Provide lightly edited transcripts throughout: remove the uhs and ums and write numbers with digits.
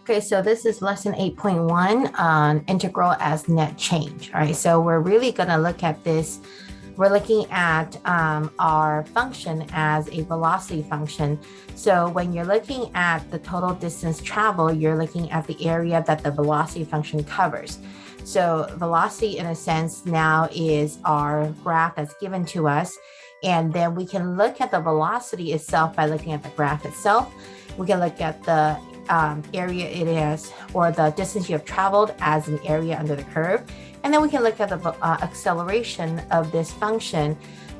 Okay, so this is lesson 8.1 on integral as net change. All right, so we're really going to look at this. We're looking at our function as a velocity function. So when you're looking at the total distance traveled, you're looking at the area that the velocity function covers. So velocity, in a sense, now is our graph that's given to us. And then we can look at the velocity itself by looking at the graph itself. We can look at the area it is, or the distance you have traveled as an area under the curve. And then we can look at the acceleration of this function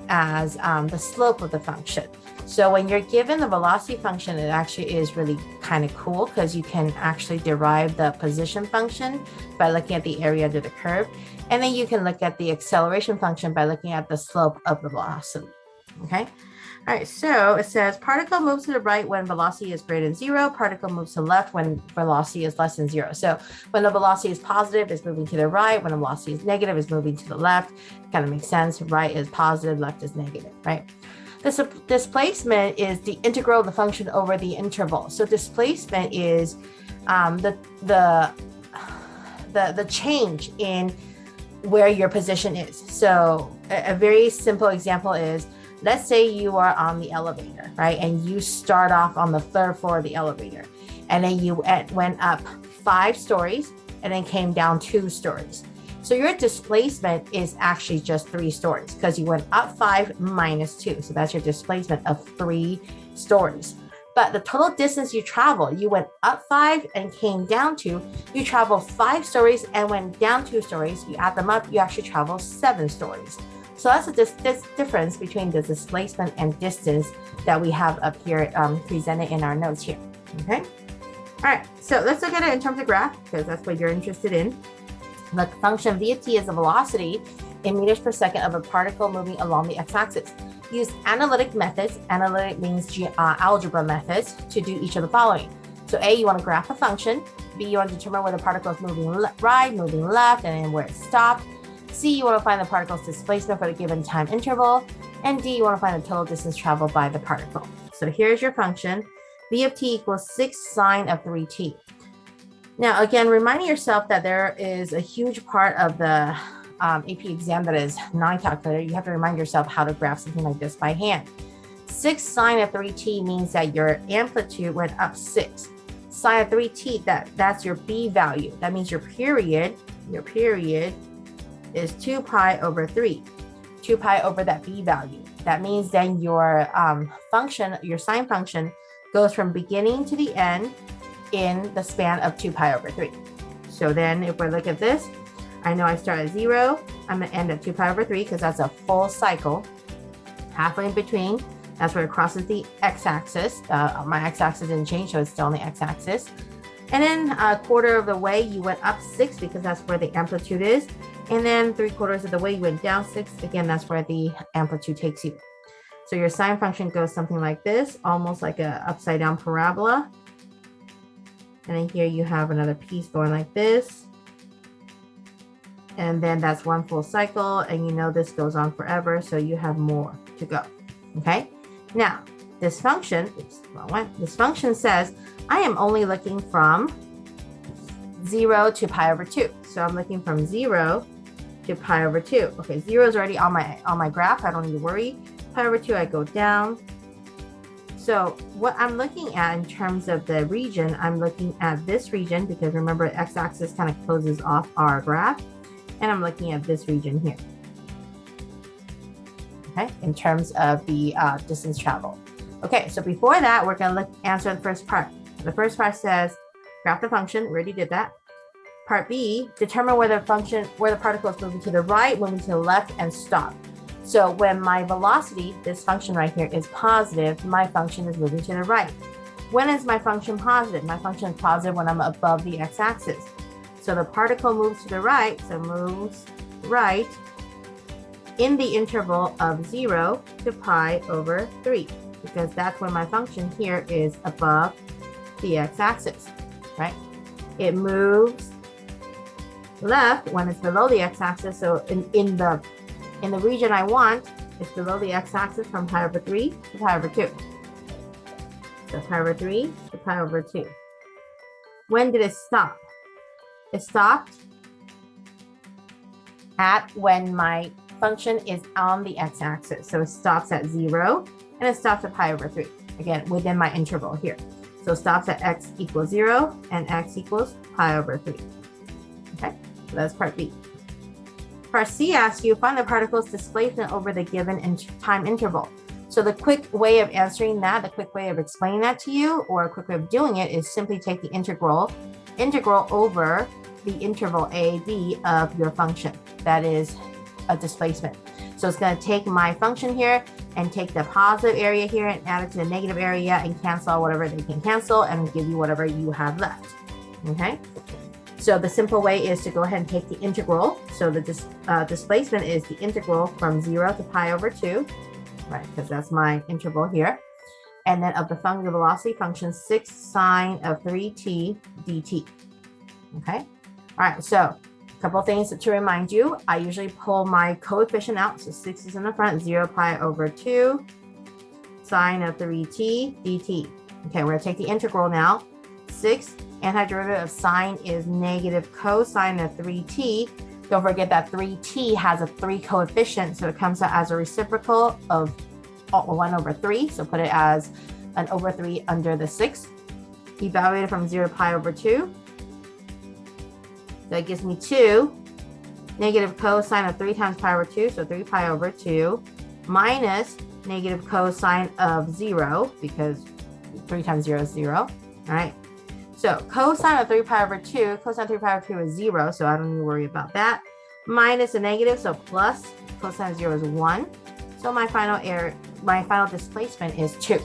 as the slope of the function. So when you're given the velocity function, it actually is really kind of cool because you can actually derive the position function by looking at the area under the curve. And then you can look at the acceleration function by looking at the slope of the velocity. Okay. All right, so it says particle moves to the right when velocity is greater than 0. Particle moves to the left when velocity is less than 0. So when the velocity is positive, it's moving to the right. When the velocity is negative, it's moving to the left. Kind of makes sense. Right is positive, left is negative, right? This displacement is the integral of the function over the interval. So displacement is the change in where your position is. So a very simple example is, let's say you are on the elevator, right? And you start off on the 3rd floor of the elevator, and then you went up 5 stories and then came down 2 stories. So your displacement is actually just 3 stories because you went up 5 minus 2. So that's your displacement of 3 stories. But the total distance you traveled, you went up 5 and came down 2. You traveled 5 stories and went down 2 stories. You add them up, you actually travel 7 stories. So that's the difference between the displacement and distance that we have up here presented in our notes here, okay? All right, so let's look at it in terms of graph because that's what you're interested in. The function v of t is the velocity in meters per second of a particle moving along the x-axis. Use analytic methods, analytic means algebra methods, to do each of the following. So A, you want to graph a function. B, you want to determine where the particle is moving right, moving left, and then where it stopped. C, you want to find the particle's displacement for the given time interval. And D, you want to find the total distance traveled by the particle. So here's your function. V of t equals 6 sine of 3t. Now, again, reminding yourself that there is a huge part of the AP exam that is non-calculator. You have to remind yourself how to graph something like this by hand. 6 sine of 3t means that your amplitude went up 6. Sine of 3t, that's your b value. That means your period is 2 pi over 3, 2 pi over that b value. That means then your function, your sine function, goes from beginning to the end in the span of 2 pi over 3. So then if we look at this, I know I start at 0, I'm going to end at 2 pi over 3 because that's a full cycle. Halfway in between, that's where it crosses the x-axis. My x-axis didn't change, so it's still on the x-axis. And then a quarter of the way, you went up 6 because that's where the amplitude is. And then 3/4 of the way, you went down 6. Again, that's where the amplitude takes you. So your sine function goes something like this, almost like an upside down parabola. And then here you have another piece going like this. And then that's one full cycle. And you know this goes on forever, so you have more to go. Okay? Now, this function, this function says, I am only looking from 0 to pi over 2. So I'm looking from 0 to pi over 2. Okay, 0 is already on my graph. I don't need to worry. Pi over 2, I go down. So what I'm looking at in terms of the region, I'm looking at this region because remember, x-axis kind of closes off our graph. And I'm looking at this region here. Okay, in terms of the distance traveled. Okay, so before that, we're going to answer the first part. The first part says, graph the function. We already did that. Part B, determine where the particle is moving to the right, moving to the left, and stop. So when my velocity, this function right here, is positive, my function is moving to the right. When is my function positive? My function is positive when I'm above the x-axis. So the particle moves to the right, so moves right in the interval of 0 to pi over 3, because that's when my function here is above the x-axis, right? It moves left when it's below the x-axis. So in the region I want, it's below the x-axis from pi over 3 to pi over 2. So pi over 3 to pi over 2. When did it stop? It stopped at when my function is on the x-axis. So it stops at 0 and it stops at pi over 3. Again, within my interval here. So it stops at x equals 0 and x equals pi over 3. Okay, so that's part B. Part C asks you, find the particle's displacement over the given time interval. So the quick way of answering that, the quick way of explaining that to you, or a quick way of doing it is simply take the integral over the interval a, b of your function. That is a displacement. So it's going to take my function here and take the positive area here and add it to the negative area and cancel whatever they can cancel and give you whatever you have left. Okay. So the simple way is to go ahead and take the integral. So the displacement is the integral from 0 to pi over 2, right? Because that's my interval here. And then of the function, the velocity function, 6 sine of 3t dt. Okay. All right. So a couple of things to remind you. I usually pull my coefficient out. So 6 is in the front, 0 pi over 2 sine of 3t dt. Okay. We're going to take the integral now. 6 antiderivative of sine is negative cosine of 3t. Don't forget that 3t has a 3 coefficient, so it comes out as a reciprocal of 1 over 3. So put it as an over 3 under the 6. Evaluate it from 0 to pi over 2. So it gives me 2. Negative cosine of 3 times pi over 2, so 3 pi over 2, minus negative cosine of 0, because 3 times 0 is 0. All right. So cosine of 3 pi over 2, cosine of 3 pi over 2 is 0, so I don't need to worry about that. Minus a negative, so plus cosine of 0 is 1. So my final displacement is 2,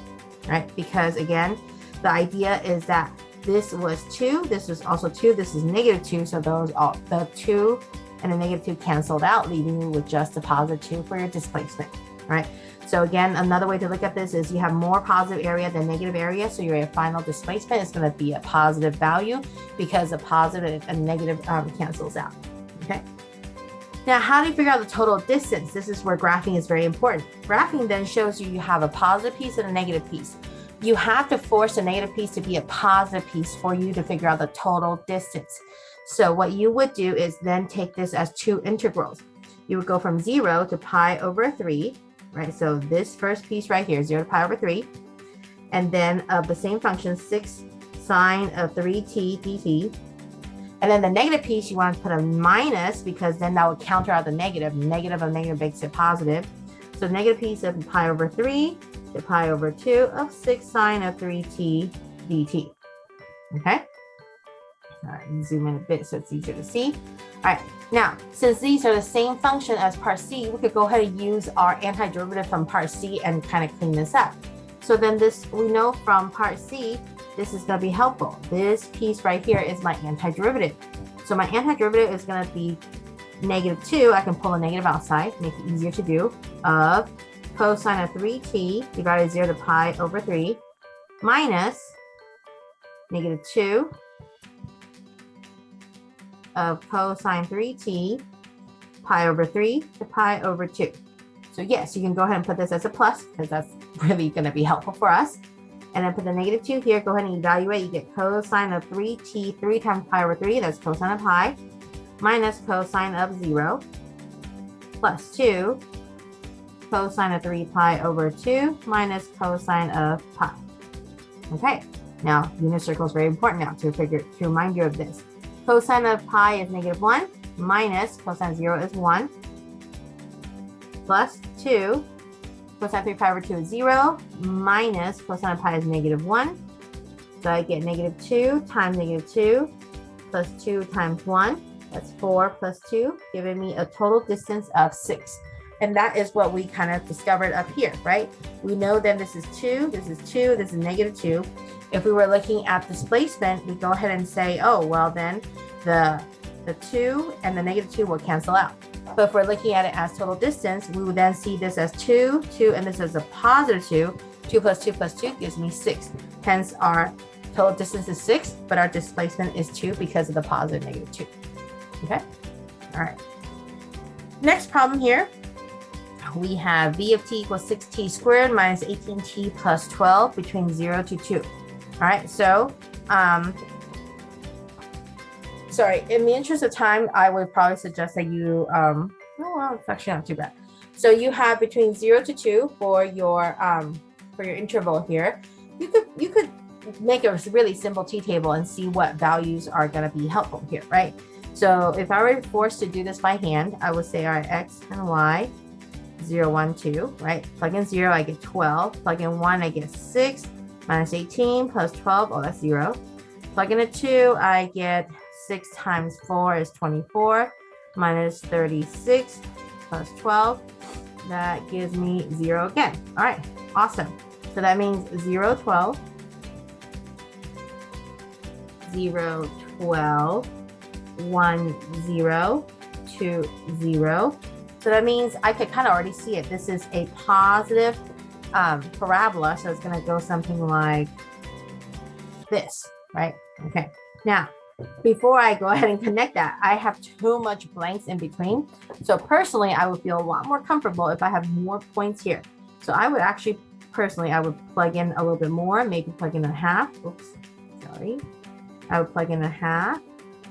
right? Because again, the idea is that this was 2, this was also 2, this is negative 2, so those all the 2 and the negative 2 canceled out, leaving you with just a positive 2 for your displacement, right? So again, another way to look at this is you have more positive area than negative area. So your final displacement is going to be a positive value because the positive and negative cancels out. Okay. Now, how do you figure out the total distance? This is where graphing is very important. Graphing then shows you have a positive piece and a negative piece. You have to force a negative piece to be a positive piece for you to figure out the total distance. So what you would do is then take this as 2 integrals. You would go from 0 to pi over 3. Right, so this first piece right here, 0 to pi over 3, and then of the same function, 6 sine of 3t dt, and then the negative piece, you want to put a minus because then that would counter out the negative. Negative of negative makes it positive. So negative piece of pi over 3 to pi over 2 of 6 sine of 3t dt. Okay? All right, zoom in a bit so it's easier to see. All right, now, since these are the same function as part C, we could go ahead and use our antiderivative from part C and kind of clean this up. So then this, we know from part C, this is going to be helpful. This piece right here is my antiderivative. So my antiderivative is going to be negative 2. I can pull a negative outside, make it easier to do, of cosine of 3t divided by 0 to pi over 3 minus negative 2 of cosine 3t pi over 3 to pi over 2. So yes, you can go ahead and put this as a plus because that's really going to be helpful for us. And then put the negative 2 here. Go ahead and evaluate. You get cosine of 3t, 3 times pi over 3. That's cosine of pi minus cosine of 0 plus 2 cosine of 3 pi over 2 minus cosine of pi. Okay. Now, unit circle is very important now to remind you of this. Cosine of pi is negative 1 minus cosine of 0 is 1 plus 2 cosine of 3 pi over 2 is 0 minus cosine of pi is negative 1. So I get negative 2 times negative 2 plus 2 times 1. That's 4 plus 2, giving me a total distance of 6. And that is what we kind of discovered up here, right? We know then this is 2, this is 2, this is negative 2. If we were looking at displacement, we go ahead and say, oh, well then the 2 and the negative 2 will cancel out. But if we're looking at it as total distance, we would then see this as 2, 2, and this as a positive 2. 2 plus 2 plus 2 gives me 6. Hence, our total distance is 6, but our displacement is 2 because of the positive negative 2. Okay? All right. Next problem here. We have v of t equals 6t squared minus 18t plus 12 between 0 to 2. All right, so sorry, in the interest of time, I would probably suggest that you, oh, well, it's actually not too bad. So you have between 0 to 2 for your interval here. You could make a really simple t-table and see what values are going to be helpful here, right? So if I were forced to do this by hand, I would say, all right, x and y, 0, 1, 2, right? Plug in 0, I get 12. Plug in 1, I get 6. Minus 18 plus 12, oh, that's 0. Plug in a 2, I get 6 times 4 is 24. Minus 36 plus 12, that gives me 0 again. All right, awesome. So that means 0, 12, 0, 12, 1, 0, 2, 0. So that means I could kind of already see it. This is a positive parabola, so it's going to go something like this, right? Okay. Now, before I go ahead and connect that, I have too much blanks in between. So personally, I would feel a lot more comfortable if I have more points here. So I would actually, personally, I would plug in a little bit more, maybe plug in a half. Oops, sorry. I would plug in a half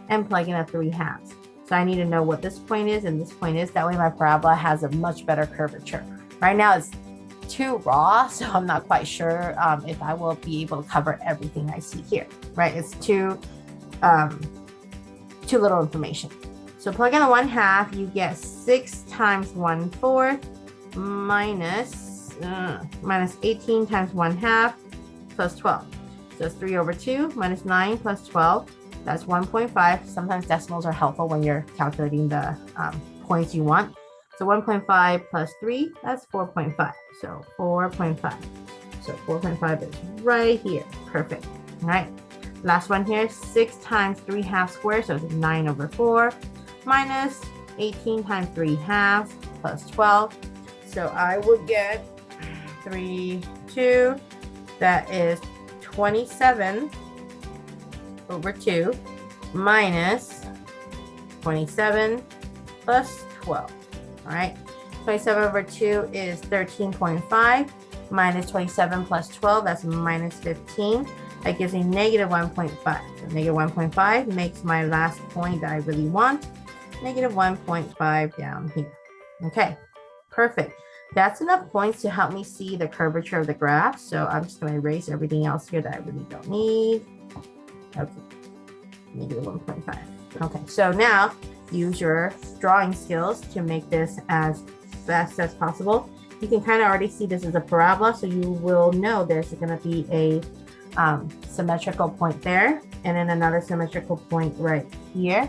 and plug in a 3/2. So I need to know what this point is and this point is. That way my parabola has a much better curvature. Right now it's too raw, so I'm not quite sure if I will be able to cover everything I see here, right? It's too little information. So plug in a 1/2, you get 6 times 1/4 minus 18 times 1/2 plus 12. So it's 3/2 minus 9 plus 12. That's 1.5. Sometimes decimals are helpful when you're calculating the points you want. So 1.5 plus 3, that's 4.5. So 4.5. So 4.5 is right here. Perfect. All right. Last one here, 6 times 3/2 squared, so it's 9/4 minus 18 times 3/2 plus 12. So I would get 3, 2. That is 27/2 minus 27 plus 12. All right, 27/2 is 13.5 minus 27 plus 12, that's minus 15. That gives me negative 1.5. So negative 1.5 makes my last point that I really want, negative 1.5 down here. Okay, perfect. That's enough points to help me see the curvature of the graph. So I'm just going to erase everything else here that I really don't need. Okay, negative 1.5. Okay, so now use your drawing skills to make this as best as possible. You can kind of already see this is a parabola, so you will know there's going to be a symmetrical point there, and then another symmetrical point right here.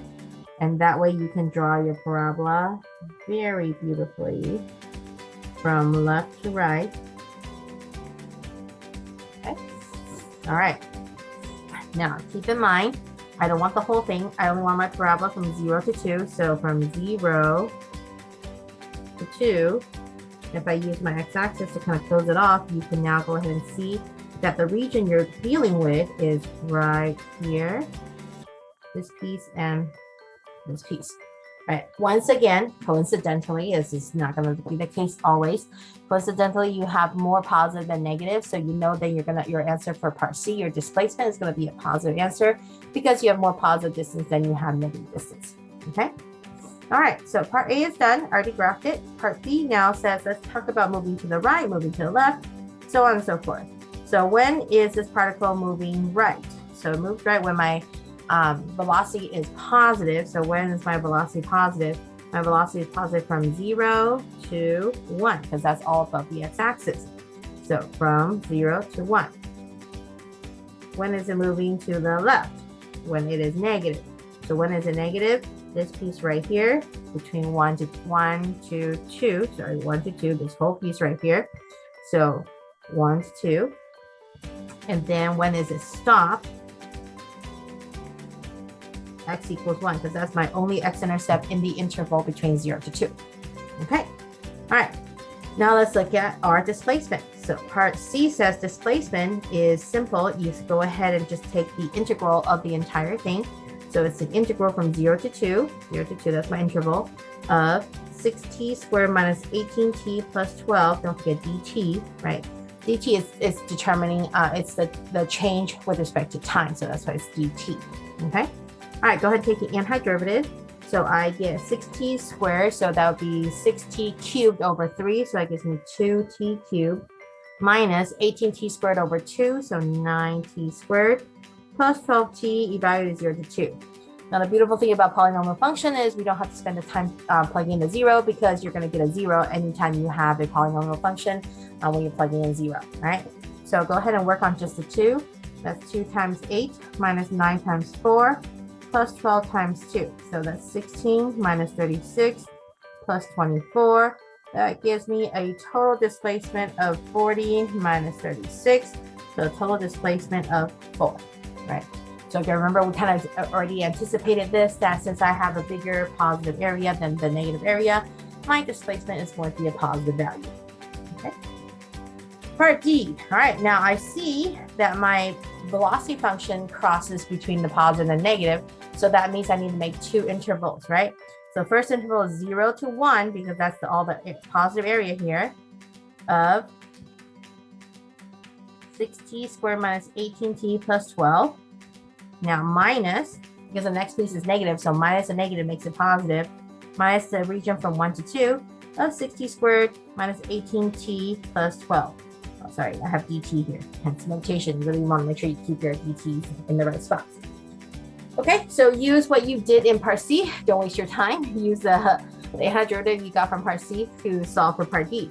And that way you can draw your parabola very beautifully from left to right. Okay. All right. Now keep in mind, I don't want the whole thing. I only want my parabola from 0 to 2. So from 0 to 2, if I use my x-axis to kind of close it off, you can now go ahead and see that the region you're dealing with is right here, this piece and this piece. Right. Once again, coincidentally, this is not going to be the case always. Coincidentally, you have more positive than negative, so you know that your answer for part C, your displacement, is going to be a positive answer because you have more positive distance than you have negative distance. Okay. All right. So part A is done. I already graphed it. Part B now says let's talk about moving to the right, moving to the left, so on and so forth. So when is this particle moving right? So it moves right when my velocity is positive. So when is my velocity positive? My velocity is positive from 0 to 1 because that's all above the x-axis. So from 0 to 1. When is it moving to the left? When it is negative. So when is it negative? This piece right here between 1 to 2, sorry, 1 to 2, this whole piece right here. So 1 to 2. And then when is it stop? X equals 1 because that's my only x-intercept in the interval between 0 to 2. Okay. All right. Now let's look at our displacement. So part C says displacement is simple. You just go ahead and just take the integral of the entire thing. So it's an integral from 0 to 2. 0 to 2, that's my interval, of 6t squared minus 18t plus 12. Don't forget dt, right? dt is determining, it's the change with respect to time. So that's why it's dt. Okay. All right, go ahead and take the antiderivative. So I get 6t squared, so that would be 6t cubed over 3, so that gives me 2t cubed, minus 18t squared over 2, so 9t squared, plus 12t evaluated 0 to 2. Now, the beautiful thing about polynomial function is we don't have to spend the time plugging in the 0 because you're going to get a 0 anytime you have a polynomial function when you're plugging in 0, right? So go ahead and work on just the 2. That's 2 times 8 minus 9 times 4 plus 12 times 2. So that's 16 minus 36 plus 24. That gives me a total displacement of 40 minus 36. So a total displacement of 4, right? So again, remember, we kind of already anticipated this, that since I have a bigger positive area than the negative area, my displacement is going to be a positive value. Okay. Part D. All right, now I see that my velocity function crosses between the positive and negative. So that means I need to make 2 intervals, right? So first interval is 0 to 1, because that's all the positive area here, of 6t squared minus 18t plus 12. Now minus, because the next piece is negative, so minus a negative makes it positive, minus the region from 1 to 2 of 6t squared minus 18t plus 12. Oh, sorry, I have dt here. Hence notation. You really want to make sure you keep your dt's in the right spots. Okay, so use what you did in part C. Don't waste your time. Use the antiderivative you got from part C to solve for part D.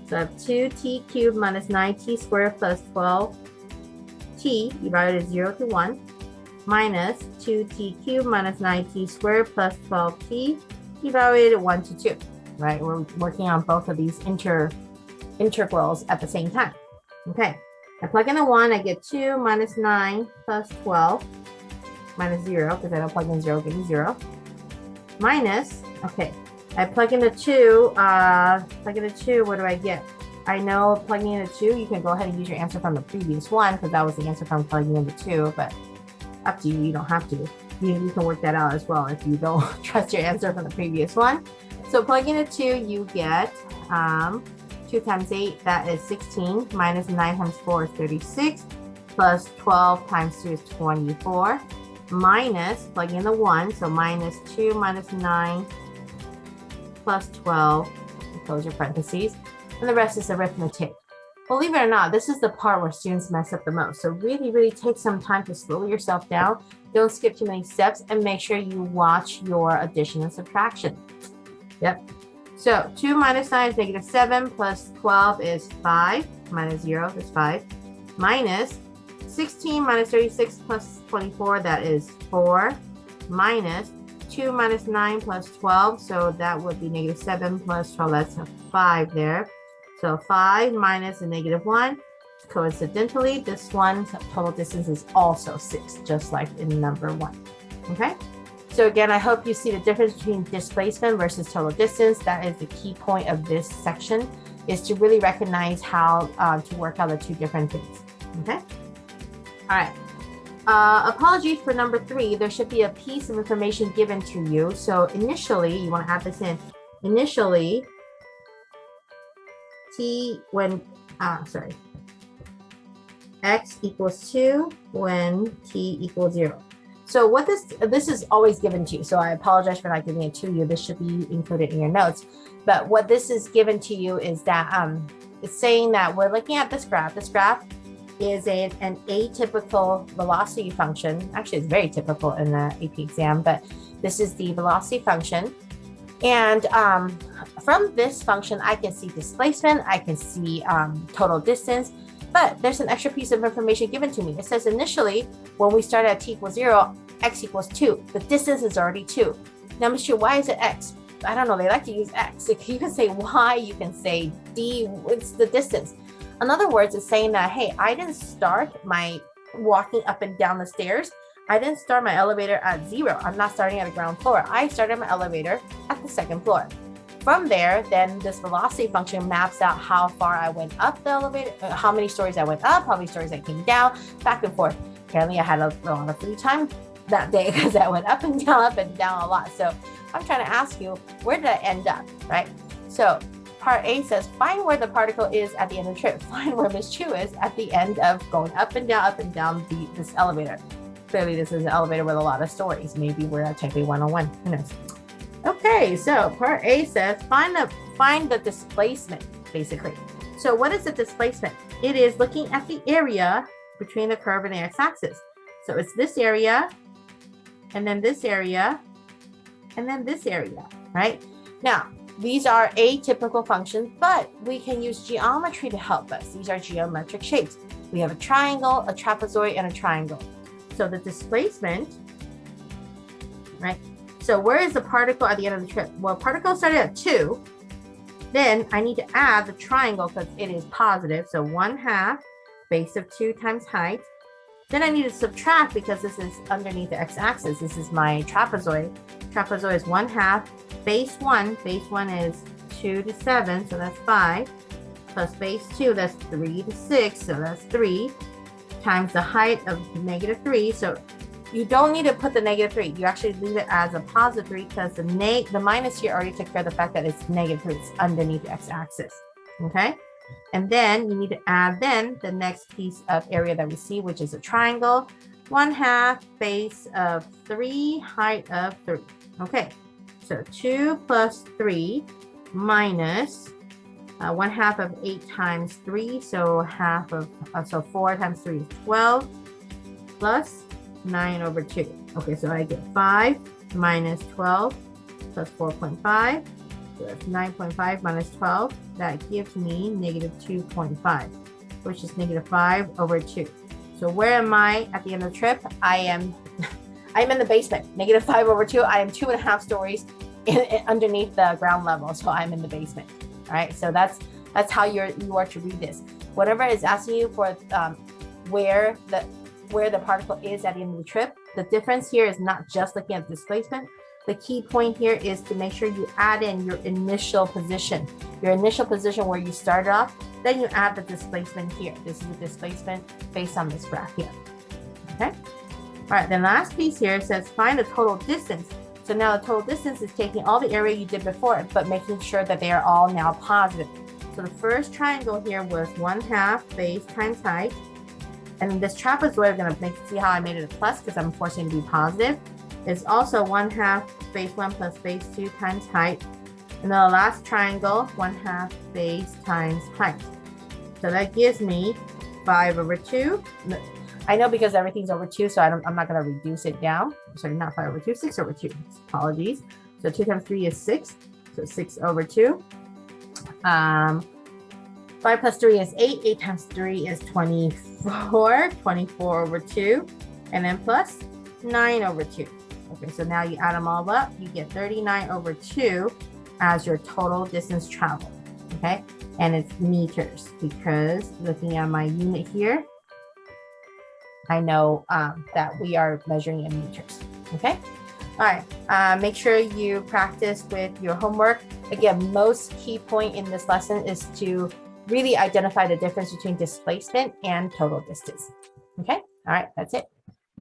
So I have 2t cubed minus 9t squared plus 12t evaluated 0 to 1. Minus 2t cubed minus 9t squared plus 12t evaluated 1 to 2, right? We're working on both of these integrals at the same time. Okay, I plug in the 1, I get 2 minus 9 plus 12 minus 0, because I don't plug in 0, give me 0. Minus, okay, I plug in the 2, what do I get? I know plugging in the 2, you can go ahead and use your answer from the previous one, because that was the answer from plugging in the 2, but up to you, you don't have to. You can work that out as well if you don't trust your answer from the previous one. So plugging in the 2, you get 2 times 8, that is 16, minus 9 times 4 is 36, plus 12 times 2 is 24, minus, plugging in the 1, so minus 2 minus 9 plus 12, close your parentheses, and the rest is arithmetic. Believe it or not, this is the part where students mess up the most. So really, really take some time to slow yourself down. Don't skip too many steps, and make sure you watch your addition and subtraction. Yep. So 2 minus 9 is negative 7, plus 12 is 5, minus 0 is 5, minus 16 minus 36 plus 24, that is 4, minus 2 minus 9 plus 12, so that would be negative 7 plus 12, that's a 5 there. So 5 minus a negative 1. Coincidentally, this one's total distance is also 6, just like in number 1. Okay? So again, I hope you see the difference between displacement versus total distance. That is the key point of this section, is to really recognize how to work out the two different things. Okay? All right. Apologies for number 3. There should be a piece of information given to you. So initially, you want to add this in. Initially, x equals 2 when t equals 0. So what this is always given to you. So I apologize for not giving it to you. This should be included in your notes. But what this is given to you is that it's saying that we're looking at this graph. This graph is an atypical velocity function. Actually, it's very typical in the AP exam, but this is the velocity function. And from this function, I can see displacement, I can see total distance, but there's an extra piece of information given to me. It says initially, when we started at t equals 0, x equals 2. The distance is already 2. Now, Mr. Why is it x? I don't know, they like to use x. You can say y, you can say d, it's the distance. In other words, it's saying that, hey, I didn't start my walking up and down the stairs. I didn't start my elevator at 0. I'm not starting at the ground floor. I started my elevator at the 2nd floor. From there, then this velocity function maps out how far I went up the elevator, how many stories I went up, how many stories I came down, back and forth. Apparently, I had a lot of free time that day because I went up and down a lot. So I'm trying to ask you, where did I end up, right? So part A says, find where the particle is at the end of the trip. Find where Miss Chu is at the end of going up and down this elevator. clearly this is an elevator with a lot of stories. Maybe we're at Type A 101. Who knows? Okay, so part A says find the displacement, basically. So what is the displacement? It is looking at the area between the curve and the x-axis. So it's this area, and then this area, and then this area, right? Now, these are atypical functions, but we can use geometry to help us. These are geometric shapes. We have a triangle, a trapezoid, and a triangle. So the displacement, right? So where is the particle at the end of the trip? Well, particle started at 2. Then I need to add the triangle because it is positive. So 1/2 base of 2 times height. Then I need to subtract because this is underneath the x-axis. This is my trapezoid. Trapezoid is 1/2 base 1. Base 1 is 2 to 7, so that's 5. Plus base 2, that's 3 to 6, so that's 3. Times the height of -3. So you don't need to put the -3. You actually leave it as a +3 because the minus here already took care of the fact that it's -3. It's underneath the x-axis. Okay? And then you need to add then the next piece of area that we see, which is a triangle. 1/2 base of 3, height of 3. Okay, so 2 plus 3 minus 1/2 of 8 times 3, so half of, so 4 times 3 is 12, plus 9/2. Okay, so I get 5 minus 12 plus 4.5. So that's 9.5 minus 12. That gives me -2.5, which is -5/2. So where am I at the end of the trip? I'm in the basement. -5/2. I am 2.5 stories underneath the ground level. So I'm in the basement. All right. So that's how you are to read this. Whatever is asking you for where the particle is at the end of the trip, the difference here is not just looking at displacement. The key point here is to make sure you add in your initial position. Your initial position where you started off, then you add the displacement here. This is the displacement based on this graph here. Okay? All right, the last piece here says find the total distance. So now the total distance is taking all the area you did before, but making sure that they are all now positive. So the first triangle here was 1/2 base times height. And this trapezoid, I'm gonna see how I made it a plus because I'm forcing it to be positive. It's also 1/2 base 1 plus base 2 times height. And then the last triangle, 1/2 base times height. So that gives me 5/2. I know because everything's over 2, so I'm not going to reduce it down. Sorry, not 5/2, 6/2. Apologies. So 2 times 3 is 6. So 6/2. 5 plus 3 is 8. 8 times 3 is 24. 24/2. And then plus 9/2. Okay, so now you add them all up. You get 39/2 as your total distance traveled. Okay, and it's meters because looking at my unit here, I know that we are measuring in meters. Okay, all right. Make sure you practice with your homework. Again, most key point in this lesson is to really identify the difference between displacement and total distance. Okay, all right, that's it.